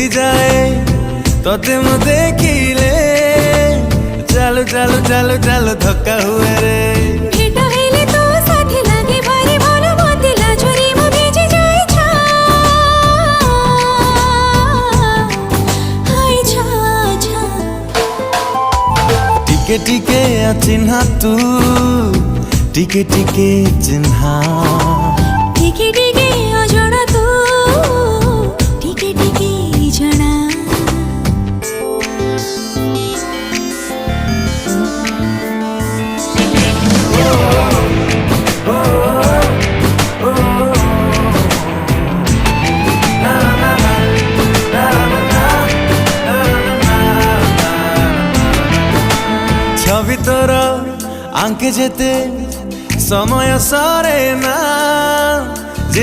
उड़ी जाए तोते मु देखिले चालू चालू चालू चालू धक्का हुए रे भेट हेले तो साथी लागे भारी भलो मते लाजरी मु भेजी जाय छा हाय छा छा टिके टिके चिन्हा तू टिके टिके चिन्हा टिके टिके अजଣା तू टिके टिके जଣା छवि तोर आंके जेते समय सरे ना